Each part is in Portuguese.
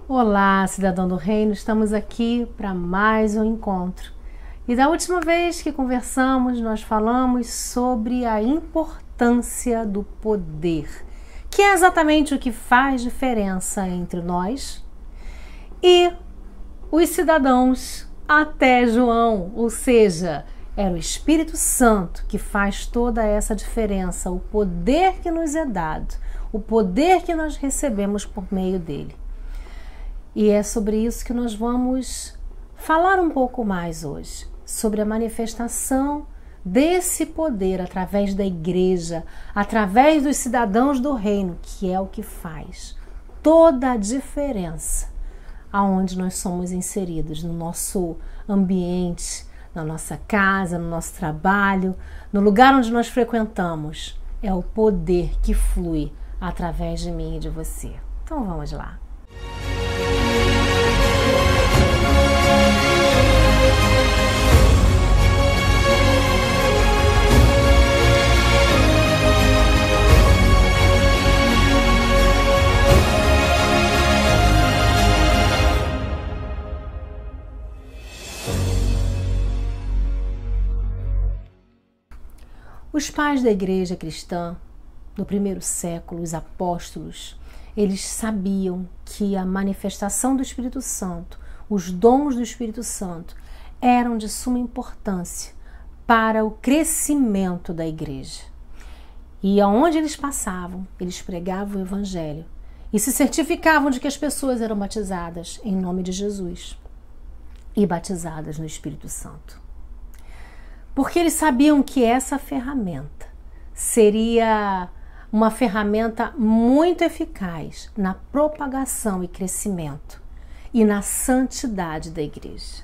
Olá, cidadão do reino, estamos aqui para mais um encontro. E da última vez que conversamos, nós falamos sobre a importância do poder, que é exatamente o que faz diferença entre nós e os cidadãos até João, ou seja, era o Espírito Santo que faz toda essa diferença, o poder que nos é dado, o poder que nós recebemos por meio dele. E é sobre isso que nós vamos falar um pouco mais hoje, sobre a manifestação desse poder através da igreja, através dos cidadãos do reino, que é o que faz toda a diferença aonde nós somos inseridos, no nosso ambiente, na nossa casa, no nosso trabalho, no lugar onde nós frequentamos. É o poder que flui através de mim e de você. Então vamos lá. Os pais da igreja cristã do primeiro século, os apóstolos, eles sabiam que a manifestação do Espírito Santo, os dons do Espírito Santo, eram de suma importância para o crescimento da igreja. E aonde eles passavam, eles pregavam o Evangelho e se certificavam de que as pessoas eram batizadas em nome de Jesus e batizadas no Espírito Santo. Porque eles sabiam que essa ferramenta seria uma ferramenta muito eficaz na propagação e crescimento e na santidade da igreja.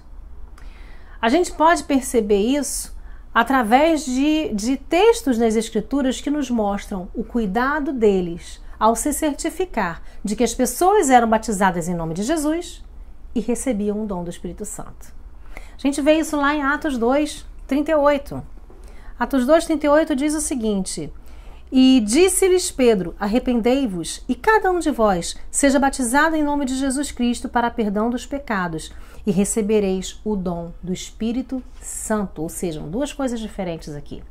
A gente pode perceber isso através de textos nas Escrituras que nos mostram o cuidado deles ao se certificar de que as pessoas eram batizadas em nome de Jesus e recebiam o dom do Espírito Santo. A gente vê isso lá em Atos 2:38. Atos 2:38 diz o seguinte: E disse-lhes Pedro, arrependei-vos, e cada um de vós seja batizado em nome de Jesus Cristo para perdão dos pecados, e recebereis o dom do Espírito Santo. Ou seja, duas coisas diferentes aqui.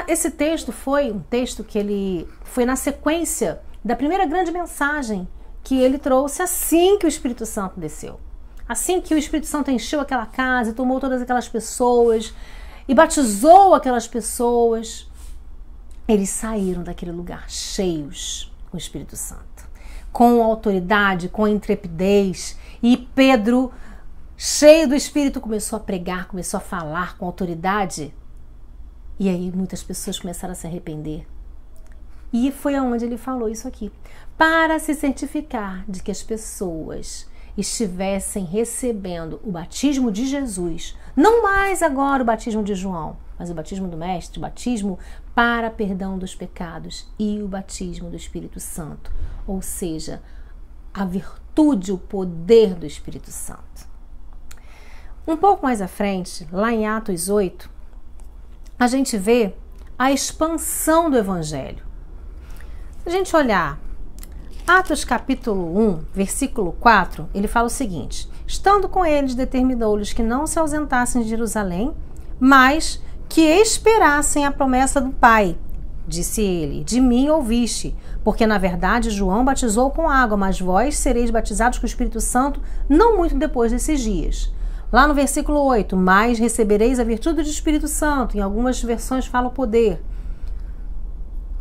Esse texto foi um texto que ele foi na sequência da primeira grande mensagem que ele trouxe assim que o Espírito Santo desceu. Assim que o Espírito Santo encheu aquela casa e tomou todas aquelas pessoas e batizou aquelas pessoas, eles saíram daquele lugar cheios com o Espírito Santo, com autoridade, com intrepidez. E Pedro, cheio do Espírito, começou a pregar, começou a falar com autoridade. E aí muitas pessoas começaram a se arrepender. E foi aonde ele falou isso aqui, para se certificar de que as pessoas estivessem recebendo o batismo de Jesus, não mais agora o batismo de João, mas o batismo do Mestre, o batismo para perdão dos pecados e o batismo do Espírito Santo, ou seja, a virtude, o poder do Espírito Santo. Um pouco mais à frente, lá em Atos 8, a gente vê a expansão do Evangelho. Se a gente olhar Atos capítulo 1, versículo 4, ele fala o seguinte: Estando com eles, determinou-lhes que não se ausentassem de Jerusalém, mas que esperassem a promessa do Pai. Disse ele: De mim ouviste, porque na verdade João batizou com água, mas vós sereis batizados com o Espírito Santo não muito depois desses dias. Lá no versículo 8, mas recebereis a virtude do Espírito Santo, em algumas versões fala o poder,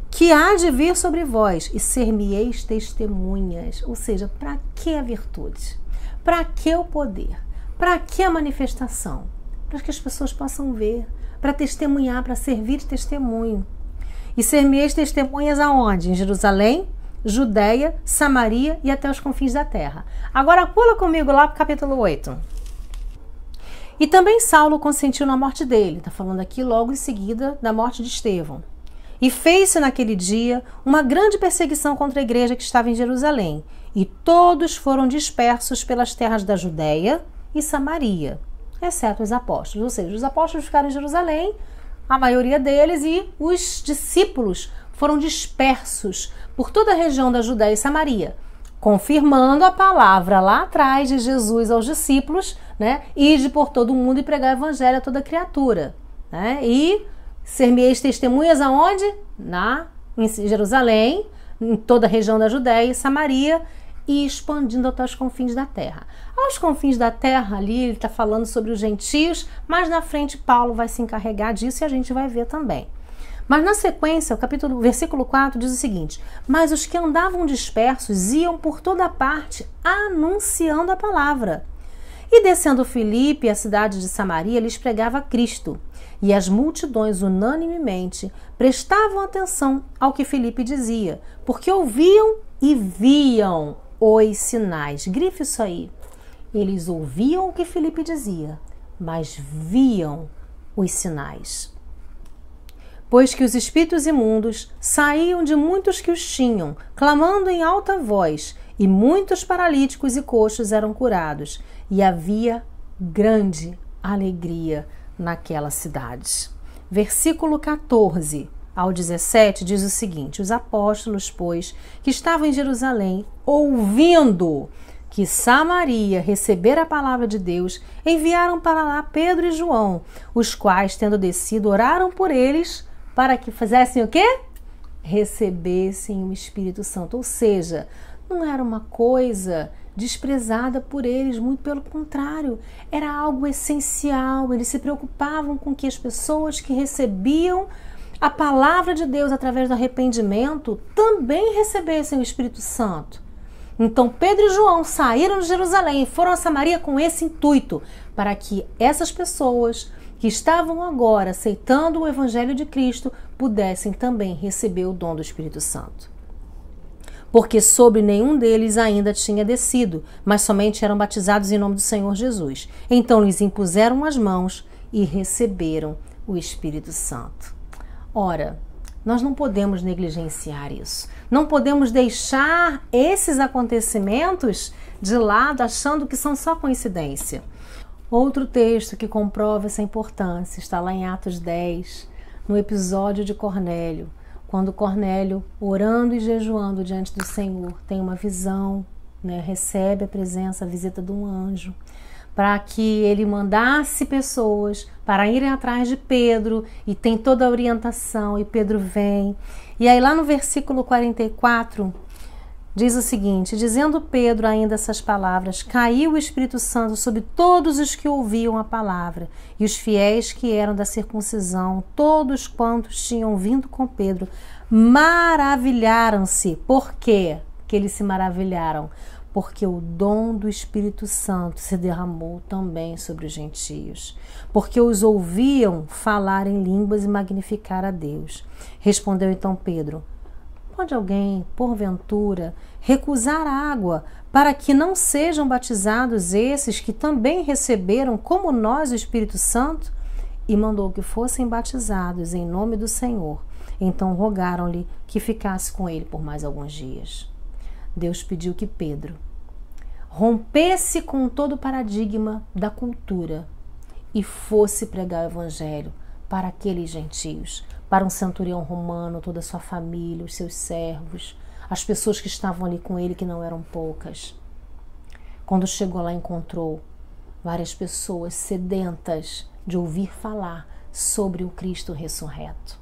que há de vir sobre vós, e ser-me-eis testemunhas. Ou seja, para que a virtude? Para que o poder? Para que a manifestação? Para que as pessoas possam ver, para testemunhar, para servir de testemunho. E ser-me-eis testemunhas aonde? Em Jerusalém, Judeia, Samaria e até os confins da terra. Agora pula comigo lá para o capítulo 8. E também Saulo consentiu na morte dele. Está falando aqui logo em seguida da morte de Estevão. E fez-se naquele dia uma grande perseguição contra a igreja que estava em Jerusalém, e todos foram dispersos pelas terras da Judeia e Samaria, exceto os apóstolos. Ou seja, os apóstolos ficaram em Jerusalém, a maioria deles, e os discípulos foram dispersos por toda a região da Judeia e Samaria, confirmando a palavra lá atrás de Jesus aos discípulos, né? Ide por todo o mundo e pregar o evangelho a toda criatura, né? E ser-me-eis testemunhas aonde? Em Jerusalém, em toda a região da Judéia e Samaria, e expandindo até os confins da terra. Aos confins da terra, ali ele está falando sobre os gentios, mas na frente Paulo vai se encarregar disso e a gente vai ver também. Mas na sequência, o versículo 4 diz o seguinte: mas os que andavam dispersos iam por toda parte anunciando a palavra. E descendo Filipe, a cidade de Samaria, lhes pregava Cristo. E as multidões unanimemente prestavam atenção ao que Filipe dizia, porque ouviam e viam os sinais. Grife isso aí. Eles ouviam o que Filipe dizia, mas viam os sinais. Pois que os espíritos imundos saíam de muitos que os tinham, clamando em alta voz, e muitos paralíticos e coxos eram curados, e havia grande alegria naquela cidade. Versículo 14 ao 17 diz o seguinte: os apóstolos, pois, que estavam em Jerusalém, ouvindo que Samaria recebera a palavra de Deus, enviaram para lá Pedro e João, os quais, tendo descido, oraram por eles, para que fizessem o quê? Recebessem o Espírito Santo. Ou seja, não era uma coisa desprezada por eles, muito pelo contrário, era algo essencial. Eles se preocupavam com que as pessoas que recebiam a palavra de Deus através do arrependimento também recebessem o Espírito Santo. Então Pedro e João saíram de Jerusalém e foram a Samaria com esse intuito, para que essas pessoas que estavam agora aceitando o Evangelho de Cristo pudessem também receber o dom do Espírito Santo. Porque sobre nenhum deles ainda tinha descido, mas somente eram batizados em nome do Senhor Jesus. Então lhes impuseram as mãos e receberam o Espírito Santo. Ora, nós não podemos negligenciar isso. Não podemos deixar esses acontecimentos de lado achando que são só coincidência. Outro texto que comprova essa importância está lá em Atos 10, no episódio de Cornélio, quando Cornélio, orando e jejuando diante do Senhor, tem uma visão, né, recebe a presença, a visita de um anjo, para que ele mandasse pessoas para irem atrás de Pedro, e tem toda a orientação, e Pedro vem. E aí lá no versículo 44, diz o seguinte: dizendo Pedro ainda essas palavras, caiu o Espírito Santo sobre todos os que ouviam a palavra, e os fiéis que eram da circuncisão, todos quantos tinham vindo com Pedro, maravilharam-se. Por quê que eles se maravilharam? Porque o dom do Espírito Santo se derramou também sobre os gentios, porque os ouviam falar em línguas e magnificar a Deus. Respondeu então Pedro: pode alguém, porventura, recusar a água para que não sejam batizados esses que também receberam, como nós, o Espírito Santo? E mandou que fossem batizados em nome do Senhor. Então rogaram-lhe que ficasse com ele por mais alguns dias. Deus pediu que Pedro rompesse com todo o paradigma da cultura e fosse pregar o evangelho para aqueles gentios, para um centurião romano, toda a sua família, os seus servos, as pessoas que estavam ali com ele, que não eram poucas. Quando chegou lá, encontrou várias pessoas sedentas de ouvir falar sobre o Cristo ressurreto.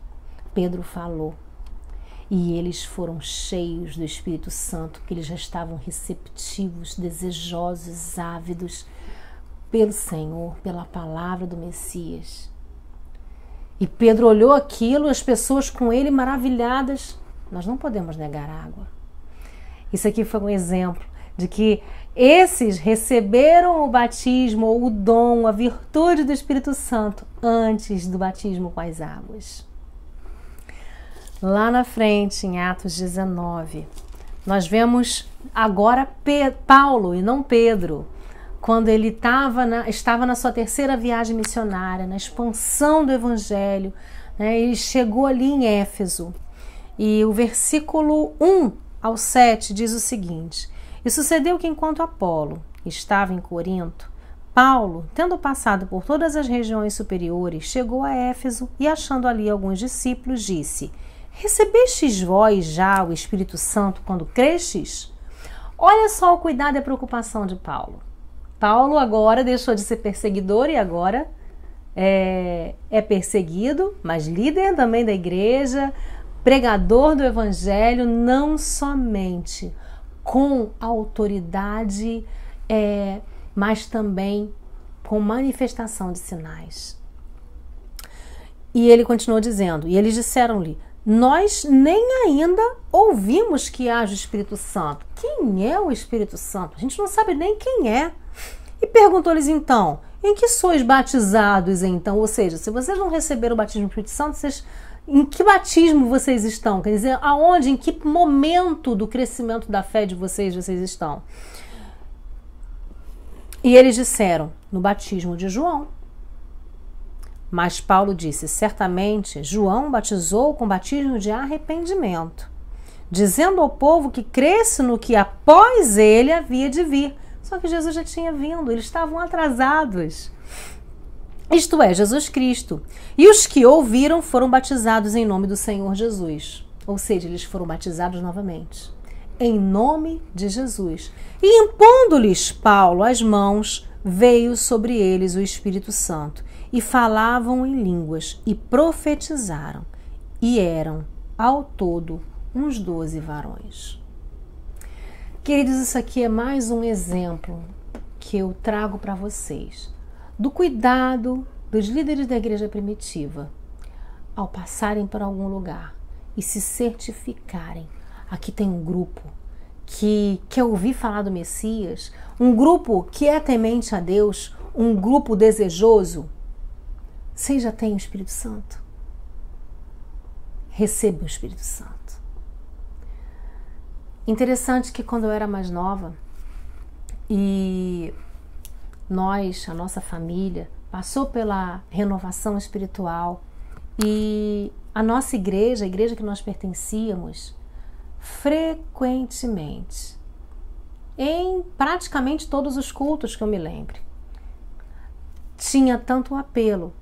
Pedro falou e eles foram cheios do Espírito Santo, que eles já estavam receptivos, desejosos, ávidos pelo Senhor, pela palavra do Messias. E Pedro olhou aquilo, as pessoas com ele maravilhadas. Nós não podemos negar água. Isso aqui foi um exemplo de que esses receberam o batismo, ou o dom, a virtude do Espírito Santo antes do batismo com as águas. Lá na frente, em Atos 19, nós vemos agora Paulo e não Pedro, quando ele estava na sua terceira viagem missionária, na expansão do Evangelho, né? Ele chegou ali em Éfeso. E o versículo 1 ao 7 diz o seguinte: e sucedeu que enquanto Apolo estava em Corinto, Paulo, tendo passado por todas as regiões superiores, chegou a Éfeso e, achando ali alguns discípulos, disse: recebestes vós já o Espírito Santo quando crestes? Olha só o cuidado e a preocupação de Paulo. Paulo agora deixou de ser perseguidor e agora é perseguido, mas líder também da igreja, pregador do evangelho, não somente com autoridade, mas também com manifestação de sinais. E ele continuou dizendo, e eles disseram-lhe, nós nem ainda ouvimos que haja o Espírito Santo. Quem é o Espírito Santo? A gente não sabe nem quem é. E perguntou-lhes então, em que sois batizados então? Ou seja, se vocês não receberam o batismo do Espírito Santo, em que batismo vocês estão? Quer dizer, aonde, em que momento do crescimento da fé de vocês estão? E eles disseram, no batismo de João. Mas Paulo disse, certamente João batizou com batismo de arrependimento, dizendo ao povo que cresce no que após ele havia de vir. Só que Jesus já tinha vindo, eles estavam atrasados. Isto é, Jesus Cristo. E os que ouviram foram batizados em nome do Senhor Jesus. Ou seja, eles foram batizados novamente. Em nome de Jesus. E impondo-lhes Paulo as mãos, veio sobre eles o Espírito Santo. E falavam em línguas e profetizaram. E eram, ao todo, uns 12 varões. Queridos, isso aqui é mais um exemplo que eu trago para vocês do cuidado dos líderes da igreja primitiva ao passarem por algum lugar e se certificarem. Aqui tem um grupo que quer ouvir falar do Messias, um grupo que é temente a Deus, um grupo desejoso. Vocês já têm o Espírito Santo? Receba o Espírito Santo. Interessante que quando eu era mais nova e a nossa família, passou pela renovação espiritual e a nossa igreja, a igreja que nós pertencíamos, frequentemente, em praticamente todos os cultos que eu me lembre, tinha tanto o apelo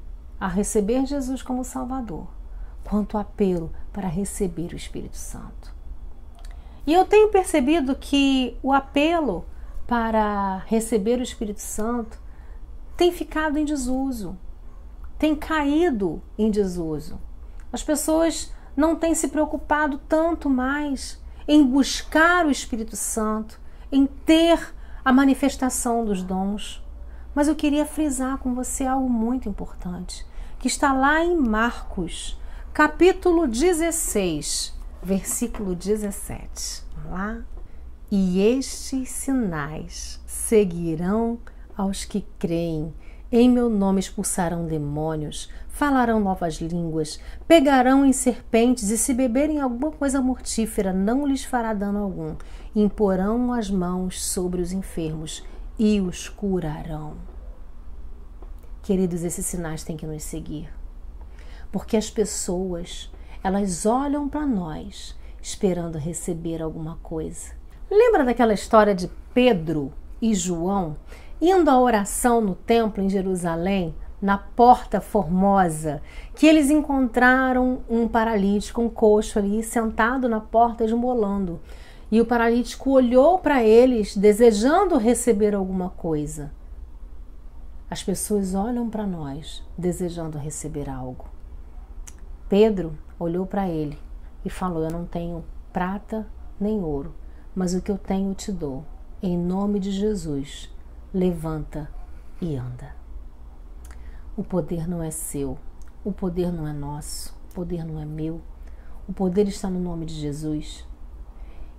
a receber Jesus como Salvador, quanto o apelo para receber o Espírito Santo. E eu tenho percebido que o apelo para receber o Espírito Santo tem ficado em desuso, tem caído em desuso. As pessoas não têm se preocupado tanto mais em buscar o Espírito Santo, em ter a manifestação dos dons. Mas eu queria frisar com você algo muito importante, que está lá em Marcos, capítulo 16, versículo 17. Vamos lá? E estes sinais seguirão aos que creem. Em meu nome expulsarão demônios, falarão novas línguas, pegarão em serpentes e se beberem alguma coisa mortífera não lhes fará dano algum. Imporão as mãos sobre os enfermos e os curarão. Queridos, esses sinais têm que nos seguir. Porque as pessoas, elas olham para nós esperando receber alguma coisa. Lembra daquela história de Pedro e João indo à oração no templo em Jerusalém, na Porta Formosa, que eles encontraram um paralítico, um coxo ali, sentado na porta esmolando. E o paralítico olhou para eles, desejando receber alguma coisa. As pessoas olham para nós, desejando receber algo. Pedro olhou para ele e falou, eu não tenho prata nem ouro, mas o que eu tenho eu te dou. Em nome de Jesus, levanta e anda. O poder não é seu, o poder não é nosso, o poder não é meu. O poder está no nome de Jesus.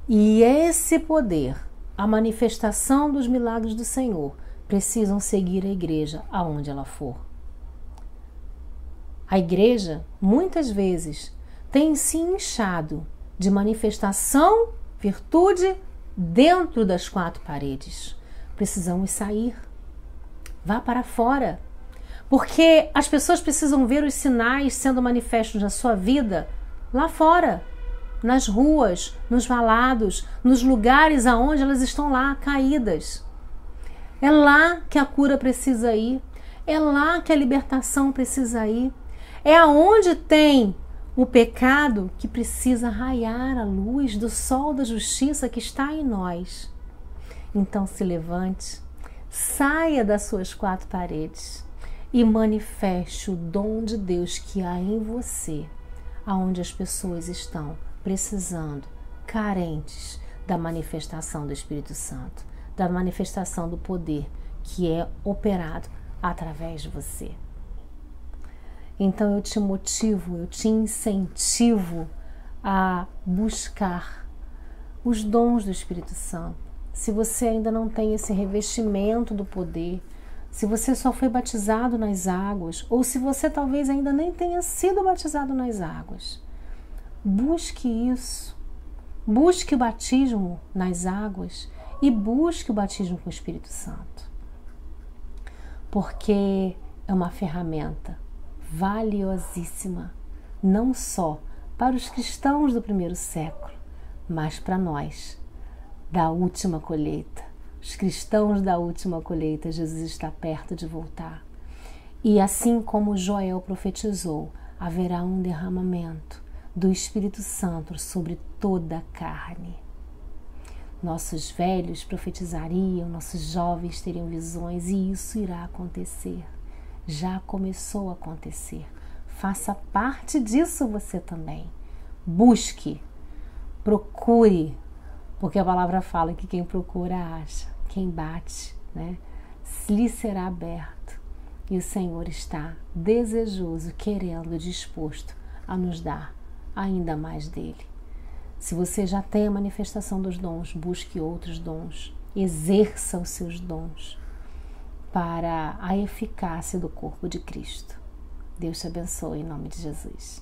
E esse poder, a manifestação dos milagres do Senhor, precisam seguir a igreja aonde ela for. A igreja, muitas vezes, tem se inchado de manifestação, virtude, dentro das quatro paredes. Precisamos sair. Vá para fora. Porque as pessoas precisam ver os sinais sendo manifestos na sua vida lá fora, nas ruas, nos valados, nos lugares aonde elas estão lá caídas. É lá que a cura precisa ir. É lá que a libertação precisa ir. É aonde tem o pecado que precisa raiar a luz do sol da justiça que está em nós. Então se levante, saia das suas quatro paredes e manifeste o dom de Deus que há em você, aonde as pessoas estão precisando, carentes da manifestação do Espírito Santo, da manifestação do poder que é operado através de você. Então eu te motivo, eu te incentivo a buscar os dons do Espírito Santo. Se você ainda não tem esse revestimento do poder, se você só foi batizado nas águas, ou se você talvez ainda nem tenha sido batizado nas águas, busque isso. Busque o batismo nas águas e busque o batismo com o Espírito Santo. Porque é uma ferramenta valiosíssima, não só para os cristãos do primeiro século, mas para nós, da última colheita. Os cristãos da última colheita, Jesus está perto de voltar. E assim como Joel profetizou, haverá um derramamento do Espírito Santo sobre toda a carne. Nossos velhos profetizariam, nossos jovens teriam visões, e isso irá acontecer. Já começou a acontecer. Faça parte disso você também. Busque, procure, porque a palavra fala que quem procura acha, quem bate, lhe será aberto. E o Senhor está desejoso, querendo, disposto a nos dar ainda mais dele. Se você já tem a manifestação dos dons, busque outros dons, exerça os seus dons para a eficácia do corpo de Cristo. Deus te abençoe em nome de Jesus.